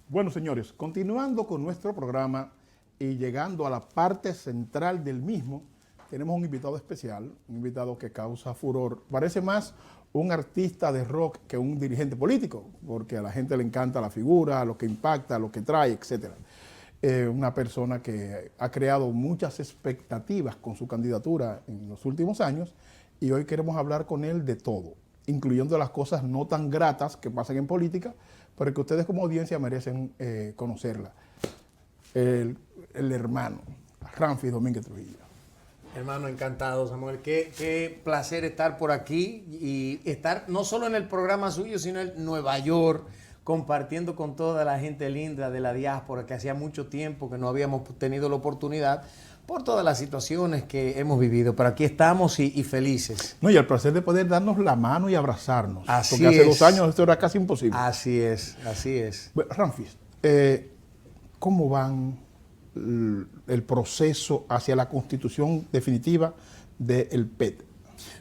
Bueno, señores, continuando con nuestro programa y llegando a la parte central del mismo, tenemos un invitado especial, un invitado que causa furor. Parece más un artista de rock que un dirigente político, porque a la gente le encanta la figura, lo que impacta, lo que trae, etc. Una persona que ha creado muchas expectativas con su candidatura en los últimos años y hoy queremos hablar con él de todo, incluyendo las cosas no tan gratas que pasan en política, pero que ustedes como audiencia merecen conocerla. El hermano, Ramfis Domínguez Trujillo. Hermano, encantado, Samuel. Qué placer estar por aquí y estar no solo en el programa suyo, sino en Nueva York, compartiendo con toda la gente linda de la diáspora, que hacía mucho tiempo que no habíamos tenido la oportunidad por todas las situaciones que hemos vivido. Pero aquí estamos y felices. No, y el placer de poder darnos la mano y abrazarnos. Así porque hace es. 2 años esto era casi imposible. Así es, así es. Bueno, Ramfis, ¿cómo van el proceso hacia la constitución definitiva del PET?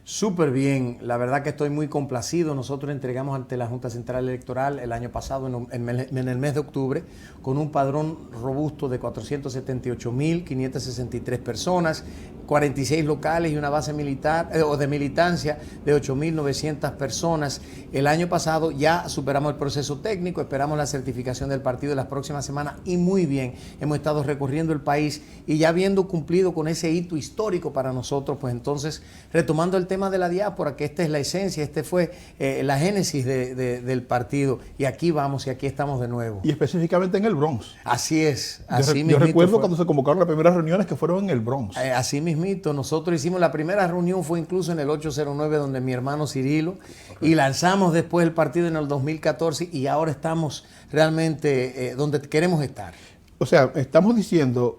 Súper bien, la verdad que estoy muy complacido. Nosotros entregamos ante la Junta Central Electoral el año pasado, en el mes de octubre, con un padrón robusto de 478.563 personas, 46 locales y una base militar o de militancia de 8.900 personas. El año pasado ya superamos el proceso técnico, esperamos la certificación del partido en las próximas semanas y muy bien, hemos estado recorriendo el país y ya habiendo cumplido con ese hito histórico para nosotros, pues entonces retomando el tema de la diáspora, que esta es la esencia, este fue la génesis del partido y aquí vamos y aquí estamos de nuevo. Y específicamente en el Bronx. Así es. Yo recuerdo cuando se convocaron las primeras reuniones que fueron en el Bronx. Así mismito, nosotros hicimos la primera reunión, fue incluso en el 809 donde mi hermano Cirilo, y lanzamos después el partido en el 2014 y ahora estamos realmente donde queremos estar. O sea, estamos diciendo,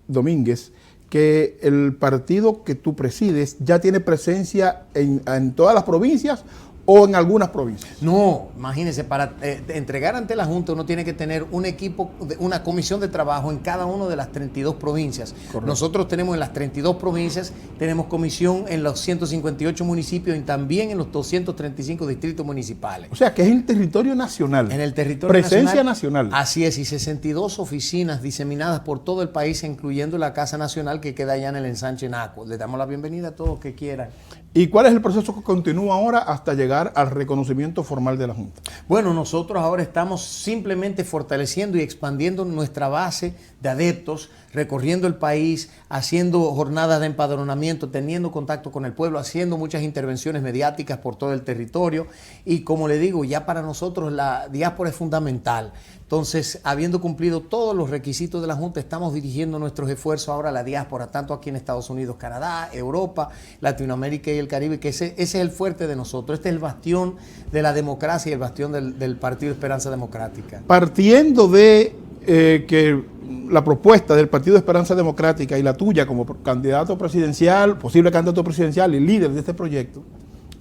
Domínguez, que el partido que tú presides ya tiene presencia en todas las provincias o en algunas provincias. No, imagínense, para entregar ante la Junta uno tiene que tener un equipo, una comisión de trabajo en cada una de las 32 provincias. Correcto. Nosotros tenemos en las 32 provincias, tenemos comisión en los 158 municipios y también en los 235 distritos municipales. O sea, que es el territorio nacional. En el territorio Presencia nacional. Así es, y 62 oficinas diseminadas por todo el país, incluyendo la Casa Nacional que queda allá en el ensanche Naco. Les damos la bienvenida a todos los que quieran. ¿Y cuál es el proceso que continúa ahora hasta llegar al reconocimiento formal de la Junta? Bueno, nosotros ahora estamos simplemente fortaleciendo y expandiendo nuestra base de adeptos, recorriendo el país, haciendo jornadas de empadronamiento, teniendo contacto con el pueblo, haciendo muchas intervenciones mediáticas por todo el territorio. Y como le digo, ya para nosotros la diáspora es fundamental. Entonces, habiendo cumplido todos los requisitos de la Junta, estamos dirigiendo nuestros esfuerzos ahora a la diáspora, tanto aquí en Estados Unidos, Canadá, Europa, Latinoamérica y el Caribe, que ese es el fuerte de nosotros. Este es el bastión de la democracia y el bastión del Partido Esperanza Democrática. Partiendo de que la propuesta del Partido Esperanza Democrática y la tuya como candidato presidencial, posible candidato presidencial y líder de este proyecto,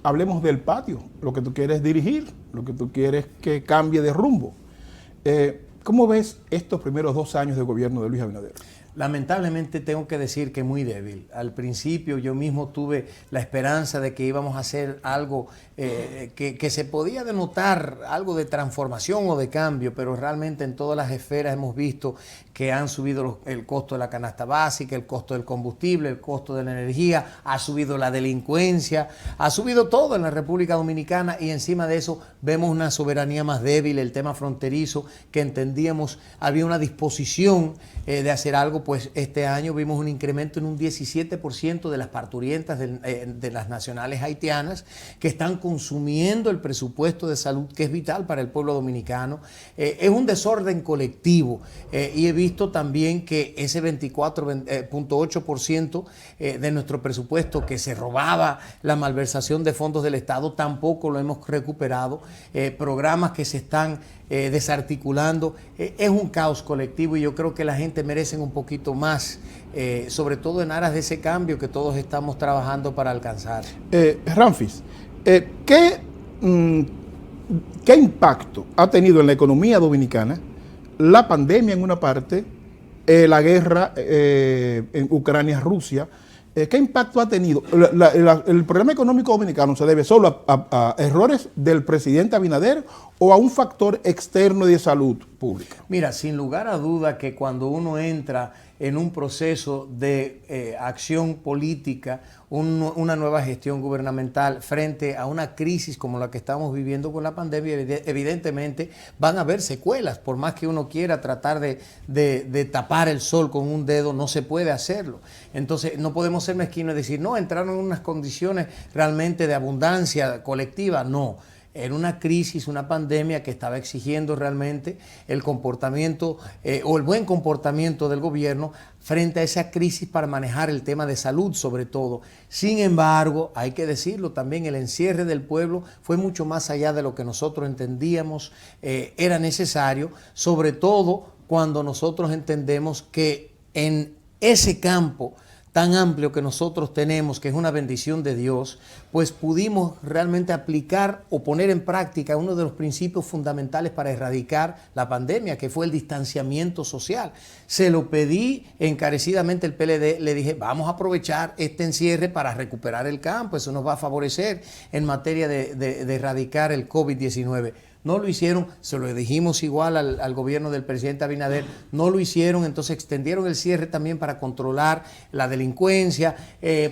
hablemos del patio, lo que tú quieres dirigir, lo que tú quieres que cambie de rumbo. ¿Cómo ves estos primeros 2 años de gobierno de Luis Abinader? Lamentablemente tengo que decir que muy débil. Al principio yo mismo tuve la esperanza de que íbamos a hacer algo que se podía denotar algo de transformación o de cambio, pero realmente en todas las esferas hemos visto que han subido el costo de la canasta básica, el costo del combustible, el costo de la energía, ha subido la delincuencia, ha subido todo en la República Dominicana y encima de eso vemos una soberanía más débil, el tema fronterizo que entendíamos había una disposición de hacer algo, pues este año vimos un incremento en un 17% de las parturientas de las nacionales haitianas que están consumiendo el presupuesto de salud que es vital para el pueblo dominicano. Es un desorden colectivo y he visto también que ese 24.8% de nuestro presupuesto que se robaba la malversación de fondos del Estado tampoco lo hemos recuperado. Programas que se están desarticulando. Es un caos colectivo y yo creo que la gente merece un poquito más, sobre todo en aras de ese cambio que todos estamos trabajando para alcanzar. Ramfis, ¿qué impacto ha tenido en la economía dominicana la pandemia en una parte, la guerra en Ucrania-Rusia? ¿Qué impacto ha tenido? El problema económico dominicano se debe solo a errores del presidente Abinader o a un factor externo de salud pública? Mira, sin lugar a duda que cuando uno entra en un proceso de acción política, una nueva gestión gubernamental frente a una crisis como la que estamos viviendo con la pandemia, evidentemente van a haber secuelas. Por más que uno quiera tratar de tapar el sol con un dedo, no se puede hacerlo. Entonces no podemos ser mezquinos y decir, no, entraron en unas condiciones realmente de abundancia colectiva. No. Era una crisis, una pandemia que estaba exigiendo realmente el comportamiento o el buen comportamiento del gobierno frente a esa crisis para manejar el tema de salud sobre todo. Sin embargo, hay que decirlo también, el encierre del pueblo fue mucho más allá de lo que nosotros entendíamos era necesario, sobre todo cuando nosotros entendemos que en ese campo tan amplio que nosotros tenemos, que es una bendición de Dios, pues pudimos realmente aplicar o poner en práctica uno de los principios fundamentales para erradicar la pandemia, que fue el distanciamiento social. Se lo pedí encarecidamente al PLD, le dije, vamos a aprovechar este encierre para recuperar el campo, eso nos va a favorecer en materia de erradicar el COVID-19. No lo hicieron, se lo dijimos igual al gobierno del presidente Abinader, no lo hicieron, entonces extendieron el cierre también para controlar la delincuencia,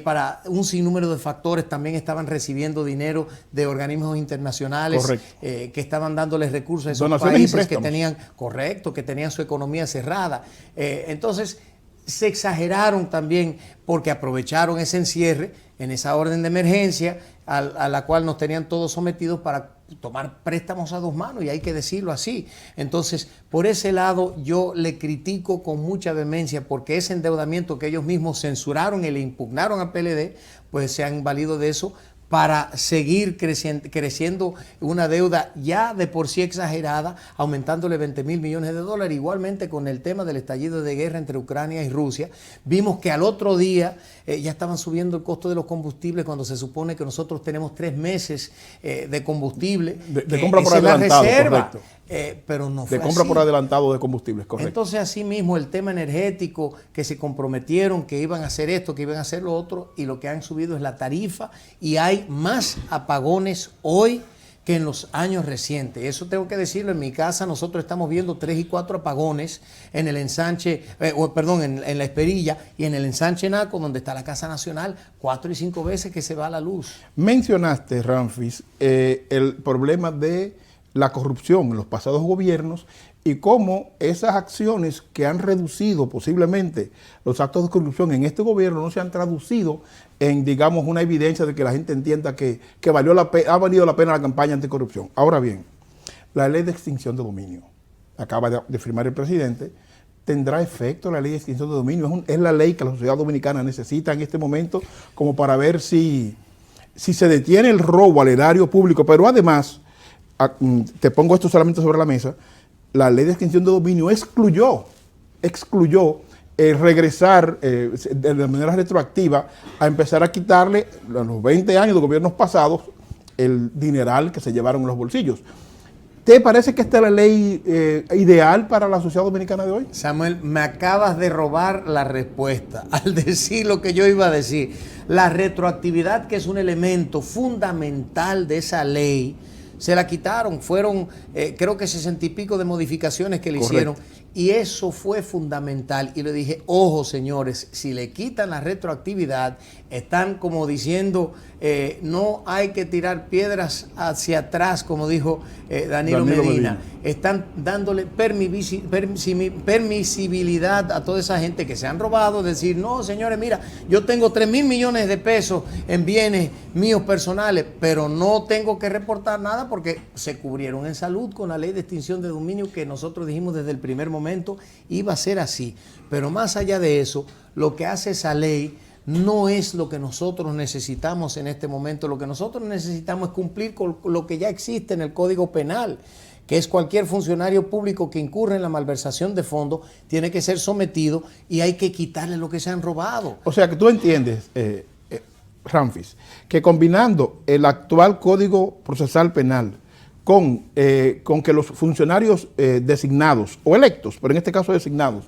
para un sinnúmero de factores, también estaban recibiendo dinero de organismos internacionales que estaban dándoles recursos a esos países que tenían, que tenían su economía cerrada. Entonces se exageraron también porque aprovecharon ese encierre en esa orden de emergencia a la cual nos tenían todos sometidos para tomar préstamos a dos manos, y hay que decirlo así. Entonces, por ese lado yo le critico con mucha vehemencia, porque ese endeudamiento que ellos mismos censuraron y le impugnaron al PLD, pues se han valido de eso para seguir creciendo una deuda ya de por sí exagerada, aumentándole 20.000 millones de dólares. Igualmente con el tema del estallido de guerra entre Ucrania y Rusia, vimos que al otro día ya estaban subiendo el costo de los combustibles, cuando se supone que nosotros tenemos 3 meses de combustible. De compra por adelantado, correcto. Pero no fue de compra así. Por adelantado de combustibles, correcto. Entonces, así mismo, el tema energético, que se comprometieron, que iban a hacer esto, que iban a hacer lo otro, y lo que han subido es la tarifa, y hay más apagones hoy que en los años recientes. Eso tengo que decirlo, en mi casa nosotros estamos viendo 3 y 4 apagones en el ensanche, en la Esperilla y en el ensanche Naco, donde está la Casa Nacional, 4 y 5 veces que se va la luz. Mencionaste, Ramfis, el problema de la corrupción en los pasados gobiernos y cómo esas acciones que han reducido posiblemente los actos de corrupción en este gobierno no se han traducido en, digamos, una evidencia de que la gente entienda que ha valido la pena la campaña anticorrupción. Ahora bien, la ley de extinción de dominio, acaba de firmar el presidente, ¿tendrá efecto la ley de extinción de dominio? Es la ley que la sociedad dominicana necesita en este momento como para ver si se detiene el robo al erario público, pero además, te pongo esto solamente sobre la mesa, la ley de extinción de dominio excluyó regresar de manera retroactiva a empezar a quitarle a los 20 años de gobiernos pasados el dineral que se llevaron en los bolsillos. ¿Te parece que esta es la ley ideal para la sociedad dominicana de hoy? Samuel, me acabas de robar la respuesta al decir lo que yo iba a decir. La retroactividad, que es un elemento fundamental de esa ley, se la quitaron, fueron creo que 60 y pico de modificaciones que le hicieron, y eso fue fundamental. Y le dije, ojo señores, si le quitan la retroactividad, están como diciendo, no hay que tirar piedras hacia atrás, como dijo Danilo Medina. Están dándole permisibilidad a toda esa gente que se han robado, decir, no señores, mira, yo tengo 3.000 millones de pesos en bienes míos personales, pero no tengo que reportar nada porque se cubrieron en salud con la ley de extinción de dominio, que nosotros dijimos desde el primer momento iba a ser así. Pero más allá de eso, lo que hace esa ley no es lo que nosotros necesitamos en este momento. Lo que nosotros necesitamos es cumplir con lo que ya existe en el Código Penal, que es cualquier funcionario público que incurre en la malversación de fondos tiene que ser sometido y hay que quitarle lo que se han robado. O sea que tú entiendes, Ramfis, que combinando el actual Código Procesal Penal con que los funcionarios designados o electos, pero en este caso designados,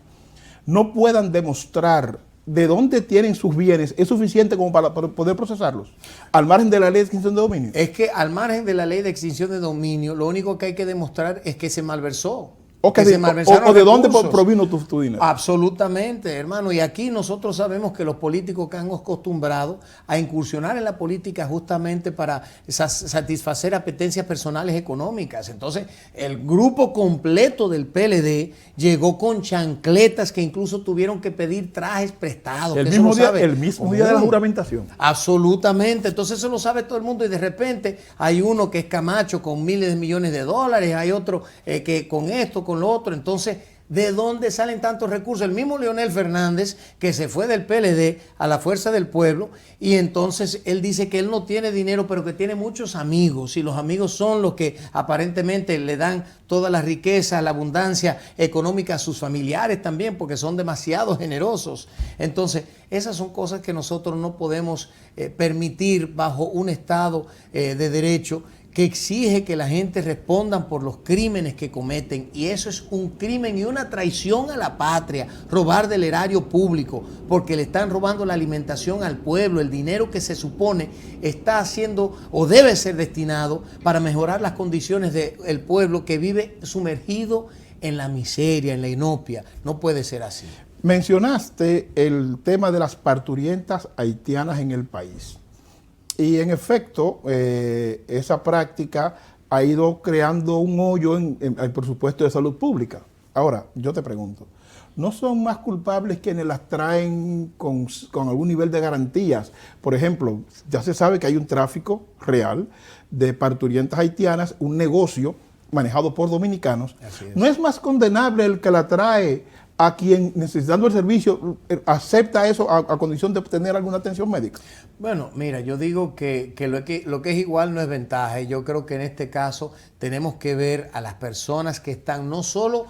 no puedan demostrar de dónde tienen sus bienes es suficiente como para poder procesarlos, al margen de la ley de extinción de dominio. Es que al margen de la ley de extinción de dominio, lo único que hay que demostrar es que se malversó. O de dónde provino tu dinero. Absolutamente, hermano. Y aquí nosotros sabemos que los políticos que han acostumbrado a incursionar en la política justamente para satisfacer apetencias personales económicas. Entonces, el grupo completo del PLD llegó con chancletas que incluso tuvieron que pedir trajes prestados. El mismo día de la juramentación. Absolutamente. Entonces eso lo sabe todo el mundo y de repente hay uno que es Camacho con miles de millones de dólares, hay otro que con esto, con lo otro. Entonces, ¿de dónde salen tantos recursos? El mismo Leonel Fernández, que se fue del PLD a la Fuerza del Pueblo, y entonces él dice que él no tiene dinero, pero que tiene muchos amigos, y los amigos son los que aparentemente le dan toda la riqueza, la abundancia económica a sus familiares también, porque son demasiado generosos. Entonces, esas son cosas que nosotros no podemos permitir bajo un Estado de derecho, que exige que la gente respondan por los crímenes que cometen, y eso es un crimen y una traición a la patria, robar del erario público, porque le están robando la alimentación al pueblo, el dinero que se supone está haciendo o debe ser destinado para mejorar las condiciones del pueblo que vive sumergido en la miseria, en la inopia. No puede ser así. Mencionaste el tema de las parturientas haitianas en el país. Y en efecto, esa práctica ha ido creando un hoyo en el presupuesto de salud pública. Ahora, yo te pregunto, ¿no son más culpables quienes las traen con algún nivel de garantías? Por ejemplo, ya se sabe que hay un tráfico real de parturientas haitianas, un negocio manejado por dominicanos. ¿No es más condenable el que la trae a quien, necesitando el servicio, acepta eso a condición de obtener alguna atención médica? Bueno, mira, yo digo que lo que es igual no es ventaja, y yo creo que en este caso tenemos que ver a las personas que están no solo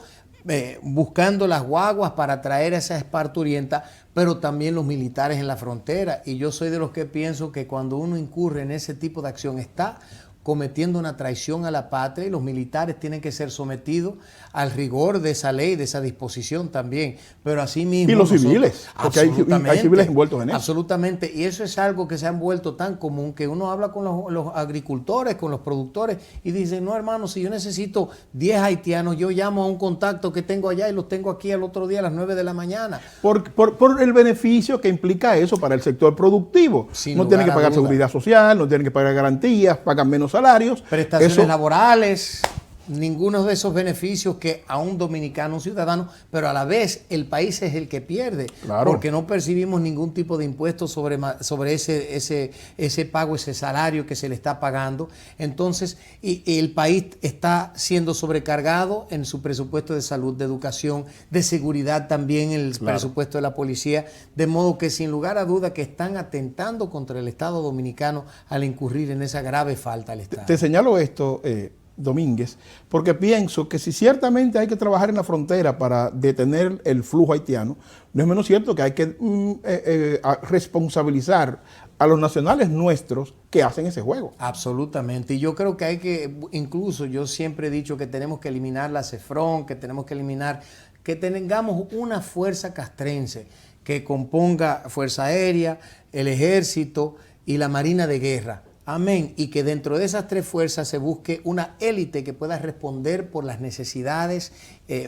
buscando las guaguas para traer a esas parturientas, pero también los militares en la frontera. Y yo soy de los que pienso que cuando uno incurre en ese tipo de acción está cometiendo una traición a la patria, y los militares tienen que ser sometidos al rigor de esa ley, de esa disposición también. Pero así mismo... Y los civiles, porque hay civiles envueltos en eso. Absolutamente, y eso es algo que se ha vuelto tan común, que uno habla con los agricultores, con los productores, y dicen, no, hermano, si yo necesito 10 haitianos, yo llamo a un contacto que tengo allá y los tengo aquí al otro día a las 9 de la mañana. Por el beneficio que implica eso para el sector productivo. No tienen que pagar seguridad social, no tienen que pagar garantías, pagan menos salarios. Prestaciones laborales, ninguno de esos beneficios que a un dominicano, un ciudadano, pero a la vez el país es el que pierde, claro, porque no percibimos ningún tipo de impuesto sobre ese pago, ese salario que se le está pagando. Entonces, y el país está siendo sobrecargado en su presupuesto de salud, de educación, de seguridad también, en el presupuesto de la policía, de modo que sin lugar a duda que están atentando contra el Estado dominicano al incurrir en esa grave falta al Estado. Te señalo esto, Domínguez, porque pienso que si ciertamente hay que trabajar en la frontera para detener el flujo haitiano, no es menos cierto que hay que responsabilizar a los nacionales nuestros que hacen ese juego. Absolutamente, y yo creo que hay que, incluso yo siempre he dicho que tenemos que eliminar la CEFRON, que tenemos que eliminar, que tengamos una fuerza castrense que componga Fuerza Aérea, el Ejército y la Marina de Guerra. Amén. Y que dentro de esas tres fuerzas se busque una élite que pueda responder por las necesidades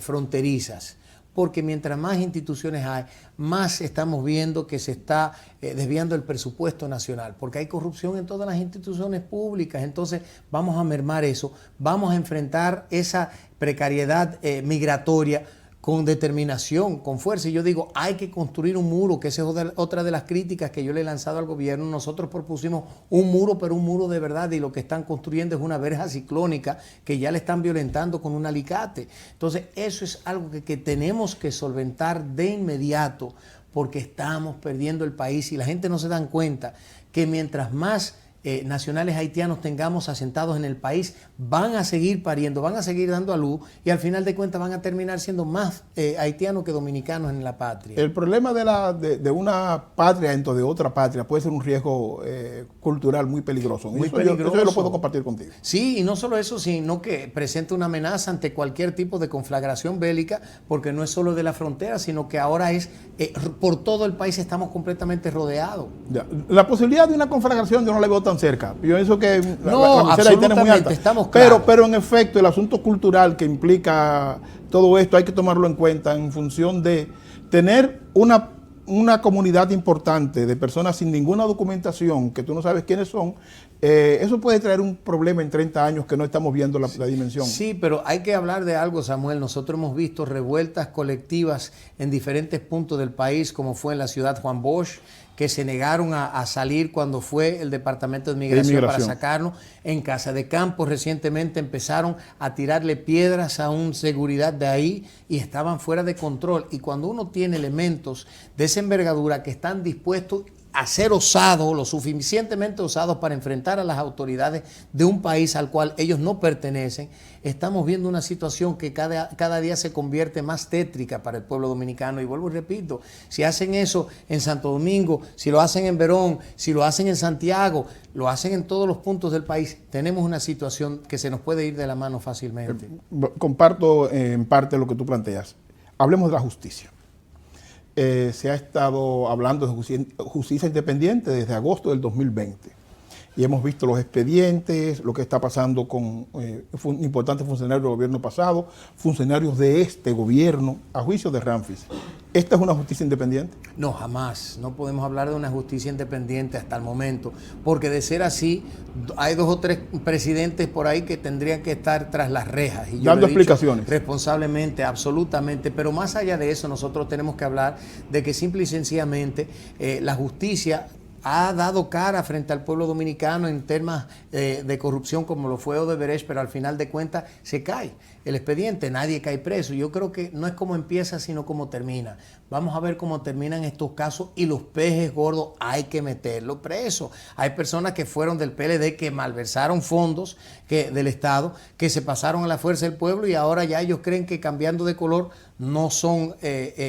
fronterizas. Porque mientras más instituciones hay, más estamos viendo que se está desviando el presupuesto nacional. Porque hay corrupción en todas las instituciones públicas. Entonces vamos a mermar eso. Vamos a enfrentar esa precariedad migratoria con determinación, con fuerza. Y yo digo, hay que construir un muro, que esa es otra de las críticas que yo le he lanzado al gobierno. Nosotros propusimos un muro, pero un muro de verdad, y lo que están construyendo es una verja ciclónica que ya le están violentando con un alicate. Entonces, eso es algo que tenemos que solventar de inmediato, porque estamos perdiendo el país y la gente no se dan cuenta que mientras más nacionales haitianos tengamos asentados en el país, van a seguir pariendo, van a seguir dando a luz y al final de cuentas van a terminar siendo más haitianos que dominicanos en la patria. El problema de una patria dentro de otra patria puede ser un riesgo cultural muy peligroso. Muy Eso peligroso. yo lo puedo compartir contigo. Sí, y no solo eso, sino que presenta una amenaza ante cualquier tipo de conflagración bélica, porque no es solo de la frontera, sino que ahora es por todo el país, estamos completamente rodeados. Ya. La posibilidad de una conflagración yo no la veo tan cerca. Yo pienso que No, la miseria haitiana es muy alta. estamos claros. Pero en efecto, el asunto cultural que implica todo esto hay que tomarlo en cuenta en función de tener una comunidad importante de personas sin ninguna documentación, que tú no sabes quiénes son. Eso puede traer un problema en 30 años que no estamos viendo la dimensión. Sí, pero hay que hablar de algo, Samuel. Nosotros hemos visto revueltas colectivas en diferentes puntos del país, como fue en la ciudad Juan Bosch, que se negaron a salir cuando fue el Departamento de Migración para sacarnos. En Casa de Campo recientemente empezaron a tirarle piedras a un seguridad de ahí y estaban fuera de control. Y cuando uno tiene elementos de esa envergadura que están dispuestos a ser osados, lo suficientemente osados para enfrentar a las autoridades de un país al cual ellos no pertenecen, estamos viendo una situación que cada día se convierte más tétrica para el pueblo dominicano. Y vuelvo y repito, si hacen eso en Santo Domingo, si lo hacen en Verón, si lo hacen en Santiago, lo hacen en todos los puntos del país, tenemos una situación que se nos puede ir de la mano fácilmente. Comparto en parte lo que tú planteas. Hablemos de la justicia. Se ha estado hablando de justicia independiente desde agosto del 2020 y hemos visto los expedientes, lo que está pasando con importantes funcionarios del gobierno pasado, funcionarios de este gobierno, a juicio de Ramfis. ¿Esta es una justicia independiente? No, jamás. No podemos hablar de una justicia independiente hasta el momento, porque de ser así, hay 2 o 3 presidentes por ahí que tendrían que estar tras las rejas. Y yo dando lo he dicho explicaciones. Responsablemente, absolutamente. Pero más allá de eso, nosotros tenemos que hablar de que simple y sencillamente la justicia ha dado cara frente al pueblo dominicano en temas de corrupción como lo fue Odebrecht, pero al final de cuentas se cae el expediente, nadie cae preso. Yo creo que no es como empieza, sino como termina. Vamos a ver cómo terminan estos casos y los pejes gordos hay que meterlos presos. Hay personas que fueron del PLD que malversaron fondos del Estado, que se pasaron a la fuerza del pueblo y ahora ya ellos creen que cambiando de color no son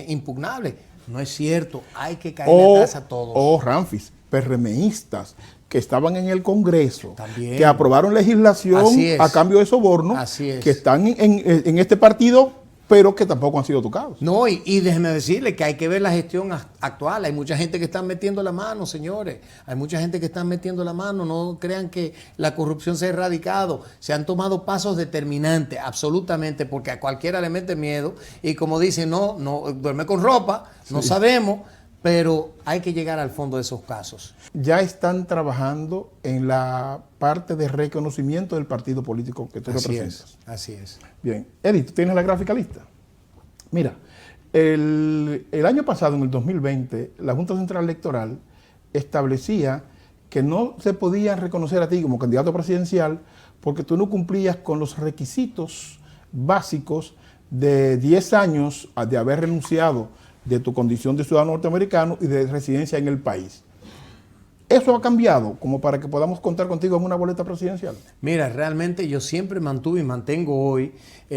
impugnables. No es cierto, hay que caerle atrás a todos. O Ramfis, PRMistas que estaban en el Congreso, también, que aprobaron legislación a cambio de soborno, que están en este partido, pero que tampoco han sido tocados. No, y déjeme decirle que hay que ver la gestión actual. Hay mucha gente que está metiendo la mano, señores. Hay mucha gente que está metiendo la mano. No crean que la corrupción se ha erradicado. Se han tomado pasos determinantes, absolutamente, porque a cualquiera le mete miedo. Y como dicen, no duerme con ropa, no sabemos. Pero hay que llegar al fondo de esos casos. Ya están trabajando en la parte de reconocimiento del partido político que tú representas. Así es. Bien. Edith, ¿tú tienes la gráfica lista? Mira, el año pasado, en el 2020, la Junta Central Electoral establecía que no se podía reconocer a ti como candidato presidencial porque tú no cumplías con los requisitos básicos de 10 años de haber renunciado de tu condición de ciudadano norteamericano y de residencia en el país. ¿Eso ha cambiado como para que podamos contar contigo en una boleta presidencial? Mira, realmente yo siempre mantuve y mantengo hoy,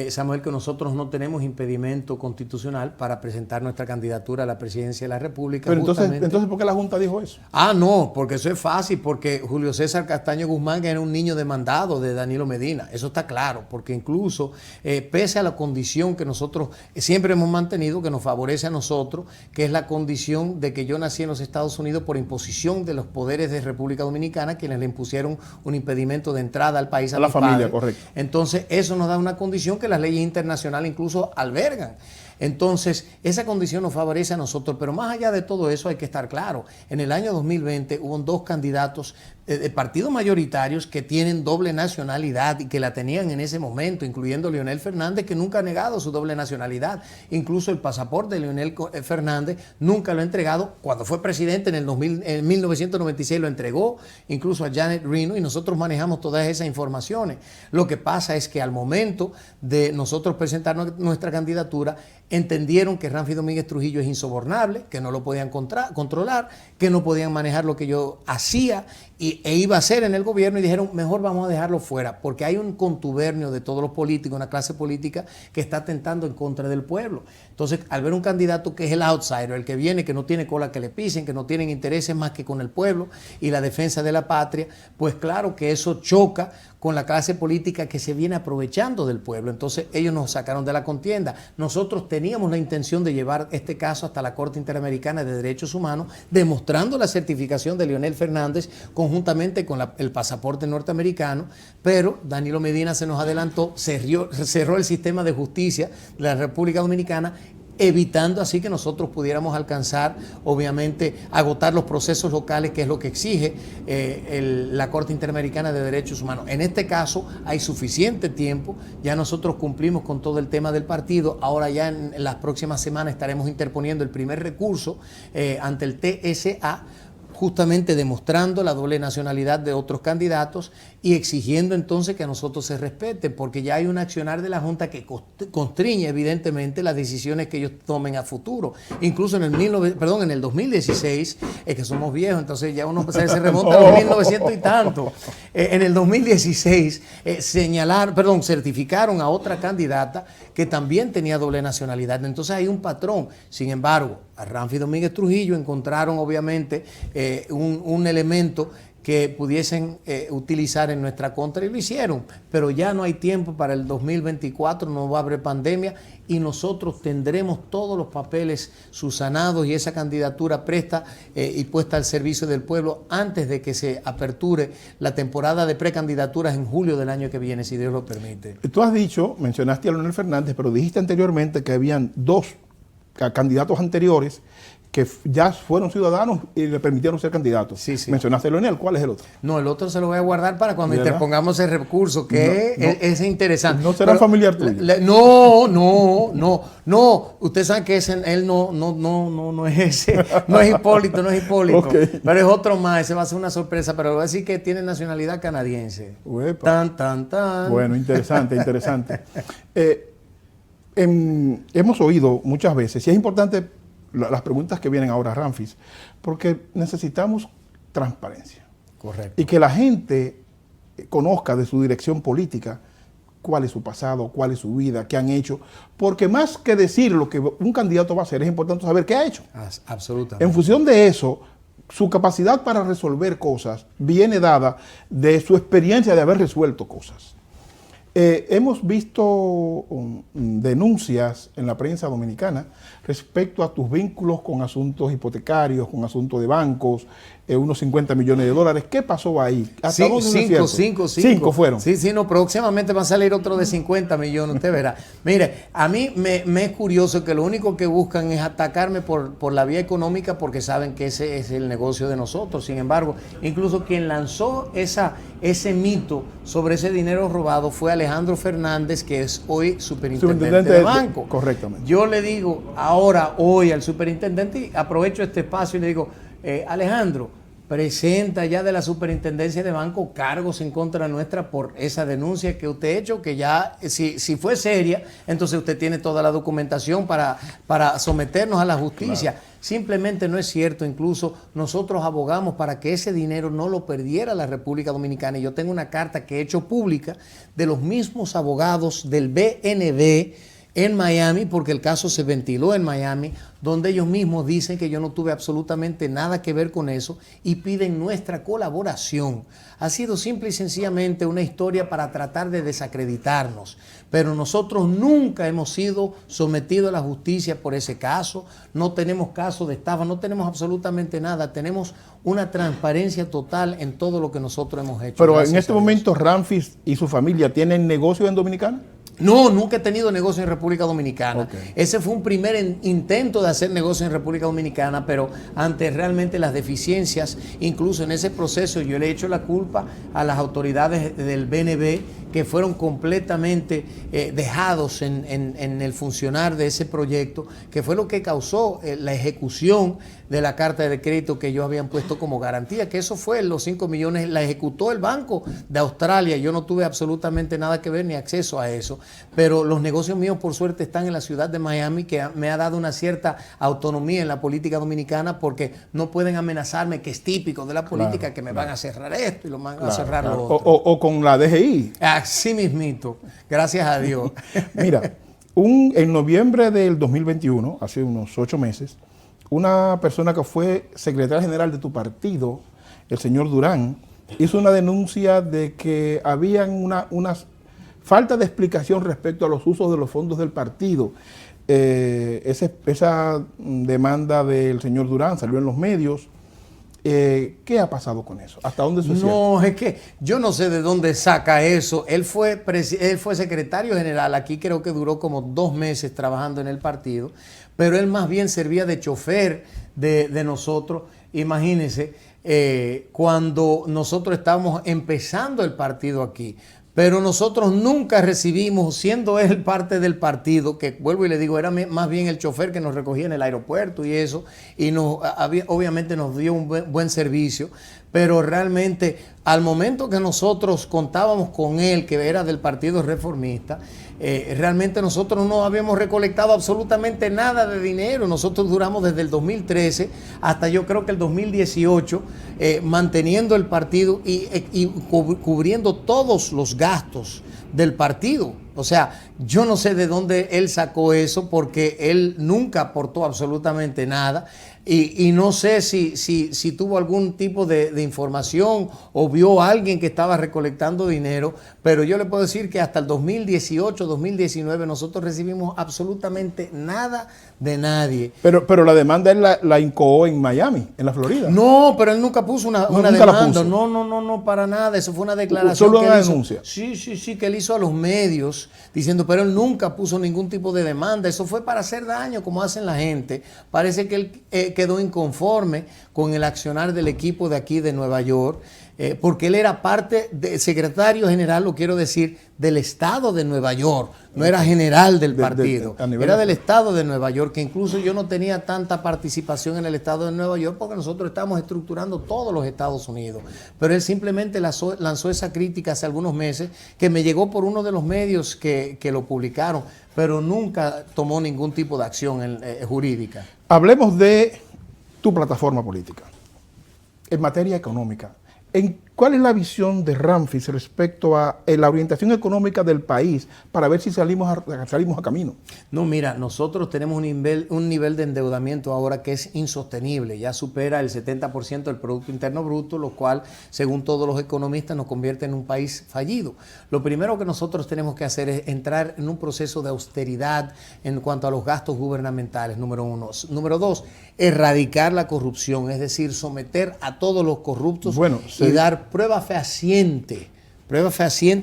Samuel, que nosotros no tenemos impedimento constitucional para presentar nuestra candidatura a la presidencia de la República. Pero entonces, ¿por qué la Junta dijo eso? No, porque eso es fácil, porque Julio César Castaño Guzmán era un niño demandado de Danilo Medina. Eso está claro, porque incluso, pese a la condición que nosotros siempre hemos mantenido, que nos favorece a nosotros, que es la condición de que yo nací en los Estados Unidos por imposición de los poderes de República Dominicana, quienes le impusieron un impedimento de entrada al país a la familia, padres. Correcto. Entonces, eso nos da una condición que las leyes internacionales incluso albergan. Entonces, esa condición nos favorece a nosotros, pero más allá de todo eso hay que estar claro. En el año 2020 hubo 2 candidatos de partidos mayoritarios que tienen doble nacionalidad y que la tenían en ese momento, incluyendo Leonel Fernández, que nunca ha negado su doble nacionalidad. Incluso el pasaporte de Leonel Fernández nunca lo ha entregado. Cuando fue presidente en 1996 lo entregó, incluso a Janet Reno, y nosotros manejamos todas esas informaciones. Lo que pasa es que al momento de nosotros presentar nuestra candidatura, entendieron que Ramfis Domínguez Trujillo es insobornable, que no lo podían controlar, que no podían manejar lo que yo hacía e iba a ser en el gobierno, y dijeron, mejor vamos a dejarlo fuera, porque hay un contubernio de todos los políticos, una clase política que está atentando en contra del pueblo. Entonces, al ver un candidato que es el outsider, el que viene, que no tiene cola que le pisen, que no tienen intereses más que con el pueblo y la defensa de la patria, pues claro que eso choca con la clase política que se viene aprovechando del pueblo. Entonces ellos nos sacaron de la contienda. Nosotros teníamos la intención de llevar este caso hasta la Corte Interamericana de Derechos Humanos, demostrando la certificación de Leonel Fernández conjuntamente con el pasaporte norteamericano, pero Danilo Medina se nos adelantó, cerró el sistema de justicia de la República Dominicana, evitando así que nosotros pudiéramos alcanzar, obviamente, agotar los procesos locales, que es lo que exige la Corte Interamericana de Derechos Humanos. En este caso hay suficiente tiempo, ya nosotros cumplimos con todo el tema del partido, ahora ya en las próximas semanas estaremos interponiendo el primer recurso ante el TSA, justamente demostrando la doble nacionalidad de otros candidatos y exigiendo entonces que a nosotros se respete, porque ya hay un accionar de la Junta que constriñe evidentemente las decisiones que ellos tomen a futuro. Incluso en el 2016, es que somos viejos, entonces ya uno se remonta a los 1900 y tanto. En el 2016 certificaron a otra candidata que también tenía doble nacionalidad. Entonces hay un patrón. Sin embargo, a Ramfi Domínguez Trujillo encontraron obviamente un elemento que pudiesen utilizar en nuestra contra, y lo hicieron, pero ya no hay tiempo para el 2024, no va a haber pandemia y nosotros tendremos todos los papeles subsanados y esa candidatura presta y puesta al servicio del pueblo antes de que se aperture la temporada de precandidaturas en julio del año que viene, si Dios lo permite. Tú has dicho, mencionaste a Leonel Fernández, pero dijiste anteriormente que habían dos candidatos anteriores que ya fueron ciudadanos y le permitieron ser candidatos. Sí, sí. Mencionaste a Leonel, ¿cuál es el otro? No, el otro se lo voy a guardar para cuando interpongamos el recurso, que es interesante. ¿No será familiar tuyo? No. Usted sabe que él no es ese, no es Hipólito. Okay. Pero es otro más, ese va a ser una sorpresa, pero voy a decir que tiene nacionalidad canadiense. Uepa. Tan. Bueno, interesante. Hemos oído muchas veces, y es importante las preguntas que vienen ahora, Ramfis, porque necesitamos transparencia. Correcto. Y que la gente conozca de su dirección política cuál es su pasado, cuál es su vida, qué han hecho, porque más que decir lo que un candidato va a hacer, es importante saber qué ha hecho. Absolutamente. En función de eso, su capacidad para resolver cosas viene dada de su experiencia de haber resuelto cosas. Hemos visto denuncias en la prensa dominicana respecto a tus vínculos con asuntos hipotecarios, con asuntos de bancos, unos 50 millones de dólares. ¿Qué pasó ahí? ¿Hasta dónde cinco fueron. Sí, próximamente va a salir otro de 50 millones, usted verá. Mire, a mí me es curioso que lo único que buscan es atacarme por la vía económica, porque saben que ese es el negocio de nosotros. Sin embargo, incluso quien lanzó ese mito sobre ese dinero robado fue Alejandro Fernández, que es hoy superintendente de banco. Correctamente. Yo le digo hoy al superintendente, y aprovecho este espacio y le digo, Alejandro, presenta ya de la superintendencia de banco cargos en contra nuestra por esa denuncia que usted ha hecho, que ya si fue seria, entonces usted tiene toda la documentación para someternos a la justicia. Claro. Simplemente no es cierto. Incluso nosotros abogamos para que ese dinero no lo perdiera la República Dominicana, y yo tengo una carta que he hecho pública de los mismos abogados del BNB en Miami, porque el caso se ventiló en Miami, donde ellos mismos dicen que yo no tuve absolutamente nada que ver con eso y piden nuestra colaboración. Ha sido simple y sencillamente una historia para tratar de desacreditarnos, pero nosotros nunca hemos sido sometidos a la justicia por ese caso, no tenemos caso de estafa, no tenemos absolutamente nada, tenemos una transparencia total en todo lo que nosotros hemos hecho. Pero en este momento, Ramfis y su familia tienen negocio en Dominicana. No, nunca he tenido negocio en República Dominicana. Okay. Ese fue un primer intento de hacer negocio en República Dominicana, pero ante realmente las deficiencias, incluso en ese proceso yo le he hecho la culpa a las autoridades del BNB, que fueron completamente dejados en el funcionar de ese proyecto, que fue lo que causó la ejecución de la carta de crédito que ellos habían puesto como garantía, que eso fue los 5 millones, la ejecutó el Banco de Australia. Yo no tuve absolutamente nada que ver ni acceso a eso, pero los negocios míos por suerte están en la ciudad de Miami, que me ha dado una cierta autonomía en la política dominicana, porque no pueden amenazarme, que es típico de la política, que me van a cerrar esto y lo van a cerrar lo otro. O con la DGI. Así mismito, gracias a Dios. Mira, en noviembre del 2021, hace unos 8 meses, una persona que fue secretaria general de tu partido, el señor Durán, hizo una denuncia de que habían una falta de explicación respecto a los usos de los fondos del partido. Esa demanda del señor Durán salió en los medios. ¿Qué ha pasado con eso? ¿Hasta dónde eso es cierto? No, es que yo no sé de dónde saca eso. Él fue secretario general, aquí creo que duró como 2 meses trabajando en el partido, pero él más bien servía de chofer de nosotros. Imagínense, cuando nosotros estábamos empezando el partido aquí, pero nosotros nunca recibimos, siendo él parte del partido, que vuelvo y le digo, era más bien el chofer que nos recogía en el aeropuerto y eso, y obviamente nos dio un buen servicio, pero realmente al momento que nosotros contábamos con él, que era del Partido Reformista, realmente nosotros no habíamos recolectado absolutamente nada de dinero. Nosotros duramos desde el 2013 hasta yo creo que el 2018 manteniendo el partido y cubriendo todos los gastos del partido. O sea, yo no sé de dónde él sacó eso, porque él nunca aportó absolutamente nada. Y no sé si tuvo algún tipo de información o vio a alguien que estaba recolectando dinero, pero yo le puedo decir que hasta el 2018, 2019 nosotros recibimos absolutamente nada de nadie. Pero la demanda él la incoó en Miami, en la Florida. No, pero él nunca puso una nunca demanda. No, para nada. Eso fue una declaración. Solo que una él hizo. denuncia. Sí, que él hizo a los medios diciendo, pero él nunca puso ningún tipo de demanda. Eso fue para hacer daño, como hacen la gente. Parece que él quedó inconforme con el accionar del equipo de aquí de Nueva York, porque él era parte del secretario general, lo quiero decir, del estado de Nueva York, no era general del partido, era del estado de Nueva York, que incluso yo no tenía tanta participación en el estado de Nueva York porque nosotros estamos estructurando todos los Estados Unidos, pero él simplemente lanzó esa crítica hace algunos meses, que me llegó por uno de los medios que lo publicaron, pero nunca tomó ningún tipo de acción jurídica. Hablemos de tu plataforma política en materia económica. ¿Cuál es la visión de Ramfis respecto a la orientación económica del país para ver si salimos a camino? No, mira, nosotros tenemos un nivel de endeudamiento ahora que es insostenible, ya supera el 70% del Producto Interno Bruto, lo cual, según todos los economistas, nos convierte en un país fallido. Lo primero que nosotros tenemos que hacer es entrar en un proceso de austeridad en cuanto a los gastos gubernamentales, número 1. Número 2, erradicar la corrupción, es decir, someter a todos los corruptos y dar prueba fehaciente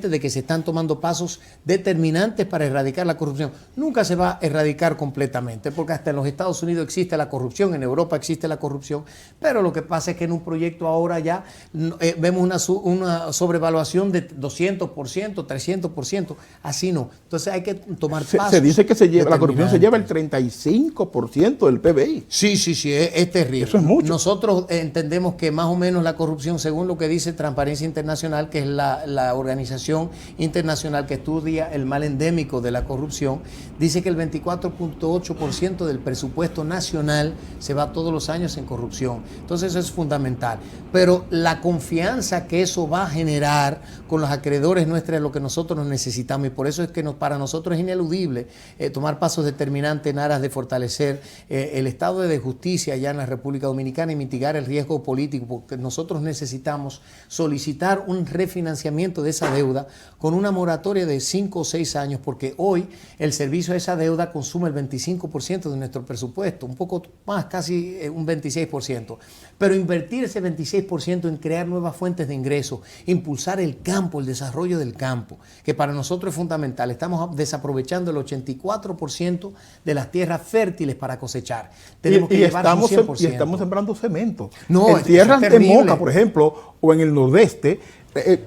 de que se están tomando pasos determinantes para erradicar la corrupción. Nunca se va a erradicar completamente, porque hasta en los Estados Unidos existe la corrupción, en Europa existe la corrupción, pero lo que pasa es que en un proyecto ahora ya vemos una sobrevaluación de 200%, 300%, así no. Entonces hay que tomar pasos. Se dice que la corrupción se lleva el 35% del PBI. Sí, es terrible. Eso es mucho. Nosotros entendemos que más o menos la corrupción, según lo que dice Transparencia Internacional, que es la organización internacional que estudia el mal endémico de la corrupción, dice que el 24.8% del presupuesto nacional se va todos los años en corrupción. Entonces eso es fundamental. Pero la confianza que eso va a generar con los acreedores nuestros es lo que nosotros necesitamos, y por eso es que para nosotros es ineludible tomar pasos determinantes en aras de fortalecer el estado de justicia allá en la República Dominicana y mitigar el riesgo político, porque nosotros necesitamos solicitar un refinanciamiento de esa deuda con una moratoria de 5 o 6 años, porque hoy el servicio de esa deuda consume el 25% de nuestro presupuesto, un poco más, casi un 26%. Pero invertir ese 26% en crear nuevas fuentes de ingresos, impulsar el campo, el desarrollo del campo, que para nosotros es fundamental. Estamos desaprovechando el 84% de las tierras fértiles para cosechar. Tenemos que llevar un 100%. Y estamos sembrando cemento. No, en tierras es de Moca, por ejemplo, o en el nordeste,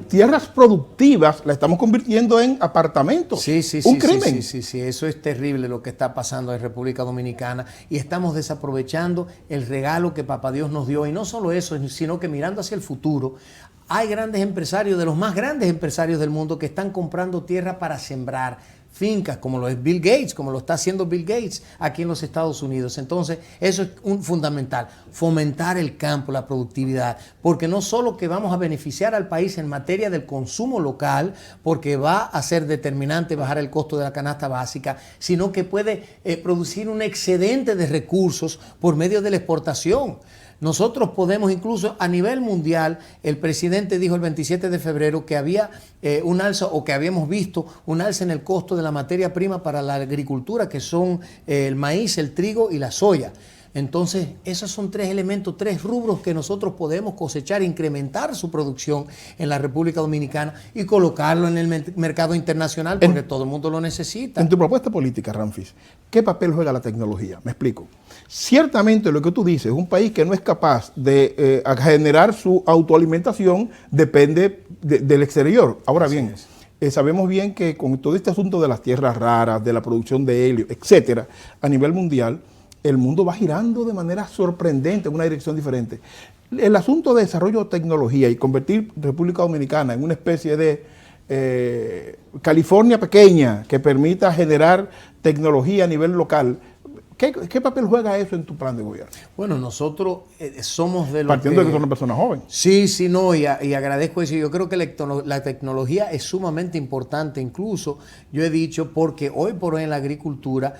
tierras productivas las estamos convirtiendo en apartamentos. Sí, sí, un sí, crimen. sí, eso es terrible lo que está pasando en República Dominicana y estamos desaprovechando el regalo que Papá Dios nos dio. Y no solo eso, sino que mirando hacia el futuro, hay grandes empresarios, de los más grandes empresarios del mundo, que están comprando tierra para sembrar fincas, como lo es Bill Gates, como lo está haciendo Bill Gates aquí en los Estados Unidos. Entonces, eso es fundamental, fomentar el campo, la productividad, porque no solo que vamos a beneficiar al país en materia del consumo local, porque va a ser determinante bajar el costo de la canasta básica, sino que puede producir un excedente de recursos por medio de la exportación. Nosotros podemos incluso a nivel mundial, el presidente dijo el 27 de febrero que había un alza o que habíamos visto un alza en el costo de la materia prima para la agricultura, que son el maíz, el trigo y la soya. Entonces, esos son tres elementos, tres rubros que nosotros podemos cosechar, incrementar su producción en la República Dominicana y colocarlo en el mercado internacional porque todo el mundo lo necesita. En tu propuesta política, Ramfis, ¿qué papel juega la tecnología? Me explico. Ciertamente lo que tú dices, un país que no es capaz de generar su autoalimentación depende del exterior. Ahora bien, sabemos bien que con todo este asunto de las tierras raras, de la producción de helio, etcétera, a nivel mundial, el mundo va girando de manera sorprendente en una dirección diferente. El asunto de desarrollo de tecnología y convertir República Dominicana en una especie de California pequeña que permita generar tecnología a nivel local, ¿qué papel juega eso en tu plan de gobierno? Bueno, nosotros somos de los partiendo de que son una persona joven. Sí, no, y agradezco eso. Yo creo que la tecnología es sumamente importante. Incluso yo he dicho, porque hoy por hoy en la agricultura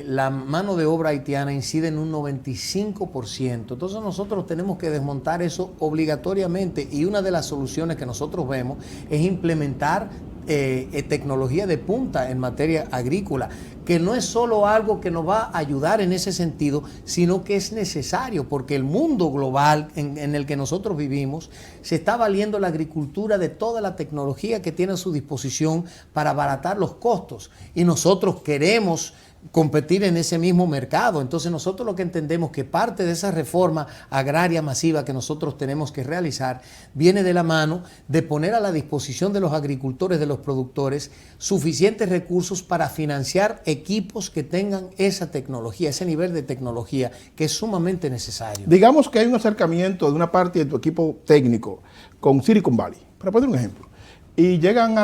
la mano de obra haitiana incide en un 95%. Entonces nosotros tenemos que desmontar eso obligatoriamente, y una de las soluciones que nosotros vemos es implementar tecnología de punta en materia agrícola, que no es solo algo que nos va a ayudar en ese sentido, sino que es necesario, porque el mundo global en el que nosotros vivimos se está valiendo la agricultura de toda la tecnología que tiene a su disposición para abaratar los costos, y nosotros queremos competir en ese mismo mercado. Entonces nosotros lo que entendemos que parte de esa reforma agraria masiva que nosotros tenemos que realizar viene de la mano de poner a la disposición de los agricultores, de los productores, suficientes recursos para financiar equipos que tengan esa tecnología, ese nivel de tecnología que es sumamente necesario. Digamos que hay un acercamiento de una parte de tu equipo técnico con Silicon Valley, para poner un ejemplo, y llegan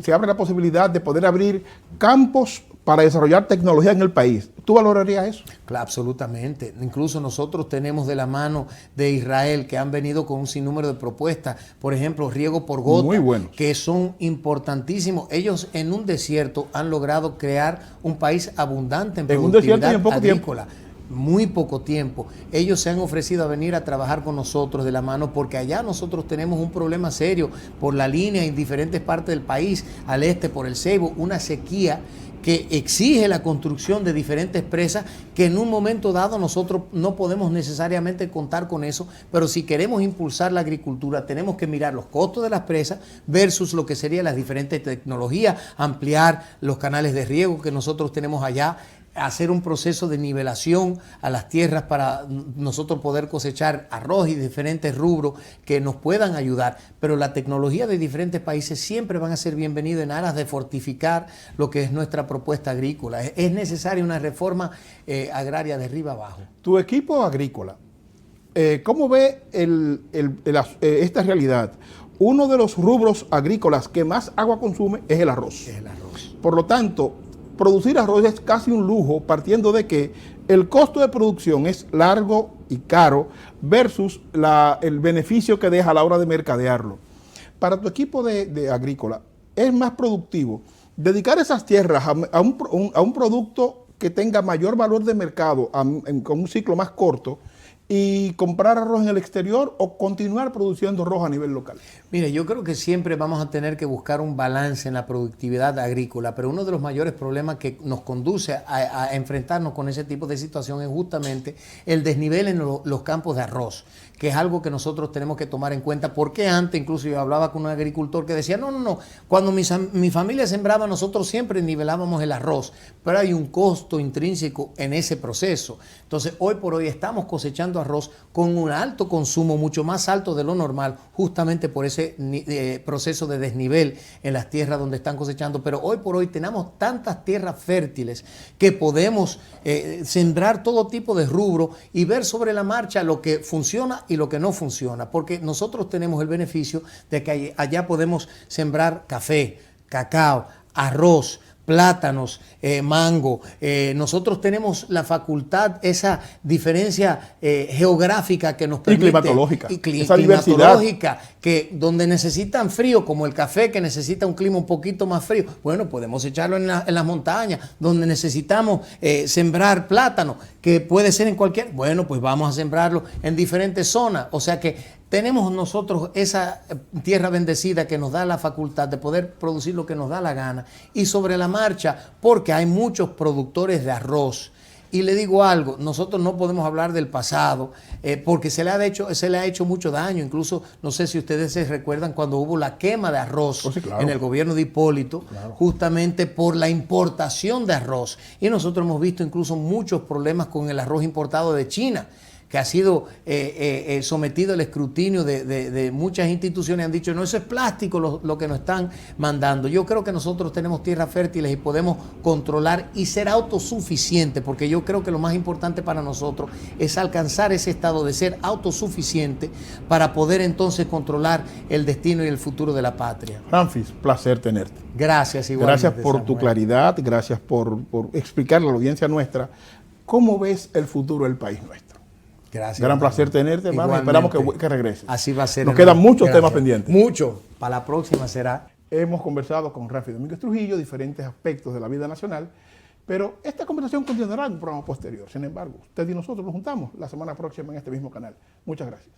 se abre la posibilidad de poder abrir campos para desarrollar tecnología en el país. ¿Tú valorarías eso? Claro, absolutamente. Incluso nosotros tenemos de la mano de Israel, que han venido con un sinnúmero de propuestas, por ejemplo, riego por gota, muy buenos, que son importantísimos. Ellos en un desierto han logrado crear un país abundante en productividad agrícola. Muy poco tiempo. Ellos se han ofrecido a venir a trabajar con nosotros de la mano, porque allá nosotros tenemos un problema serio por la línea en diferentes partes del país, al este por el Ceibo, una sequía que exige la construcción de diferentes presas, que en un momento dado nosotros no podemos necesariamente contar con eso, pero si queremos impulsar la agricultura tenemos que mirar los costos de las presas versus lo que serían las diferentes tecnologías, ampliar los canales de riego que nosotros tenemos allá, hacer un proceso de nivelación a las tierras para nosotros poder cosechar arroz y diferentes rubros que nos puedan ayudar. Pero la tecnología de diferentes países siempre van a ser bienvenidos en aras de fortificar lo que es nuestra propuesta agrícola. Es necesaria una reforma agraria de arriba abajo. Tu equipo agrícola, ¿cómo ve esta realidad? Uno de los rubros agrícolas que más agua consume es el arroz. Por lo tanto, producir arroz es casi un lujo, partiendo de que el costo de producción es largo y caro versus el beneficio que deja a la hora de mercadearlo. Para tu equipo de agrícola, ¿es más productivo dedicar esas tierras a un producto que tenga mayor valor de mercado con un ciclo más corto y comprar arroz en el exterior, o continuar produciendo arroz a nivel local? Mire, yo creo que siempre vamos a tener que buscar un balance en la productividad agrícola, pero uno de los mayores problemas que nos conduce a enfrentarnos con ese tipo de situación es justamente el desnivel en los campos de arroz, que es algo que nosotros tenemos que tomar en cuenta, porque antes incluso yo hablaba con un agricultor que decía, no, cuando mi familia sembraba nosotros siempre nivelábamos el arroz, pero hay un costo intrínseco en ese proceso. Entonces hoy por hoy estamos cosechando cosechando arroz con un alto consumo, mucho más alto de lo normal, justamente por ese proceso de desnivel en las tierras donde están cosechando. Pero hoy por hoy tenemos tantas tierras fértiles que podemos sembrar todo tipo de rubro y ver sobre la marcha lo que funciona y lo que no funciona, porque nosotros tenemos el beneficio de que allá podemos sembrar café, cacao, arroz, plátanos, mango. Nosotros tenemos la facultad, esa diferencia geográfica que nos permite. Y climatológica. Esa climatológica, que donde necesitan frío, como el café, que necesita un clima un poquito más frío, bueno, podemos echarlo en las montañas. Donde necesitamos sembrar plátano, que puede ser en cualquier, bueno, pues vamos a sembrarlo en diferentes zonas. O sea que tenemos nosotros esa tierra bendecida que nos da la facultad de poder producir lo que nos da la gana y sobre la marcha, porque hay muchos productores de arroz. Y le digo algo, nosotros no podemos hablar del pasado porque se le ha hecho mucho daño. Incluso, no sé si ustedes se recuerdan cuando hubo la quema de arroz sí, claro, en el gobierno de Hipólito, claro, justamente por la importación de arroz. Y nosotros hemos visto incluso muchos problemas con el arroz importado de China, que ha sido sometido al escrutinio de muchas instituciones. Han dicho, no, eso es plástico lo que nos están mandando. Yo creo que nosotros tenemos tierras fértiles y podemos controlar y ser autosuficientes, porque yo creo que lo más importante para nosotros es alcanzar ese estado de ser autosuficiente para poder entonces controlar el destino y el futuro de la patria. Ramfis, placer tenerte. Gracias, igualmente. Gracias por tu claridad, gracias por explicarle a la audiencia nuestra cómo ves el futuro del país nuestro. Gracias. Gran placer tenerte, hermano. Esperamos que regreses. Así va a ser. Nos quedan muchos temas pendientes. Mucho. Para la próxima será. Hemos conversado con Rafi Domínguez Trujillo diferentes aspectos de la vida nacional, pero esta conversación continuará en un programa posterior. Sin embargo, usted y nosotros nos juntamos la semana próxima en este mismo canal. Muchas gracias.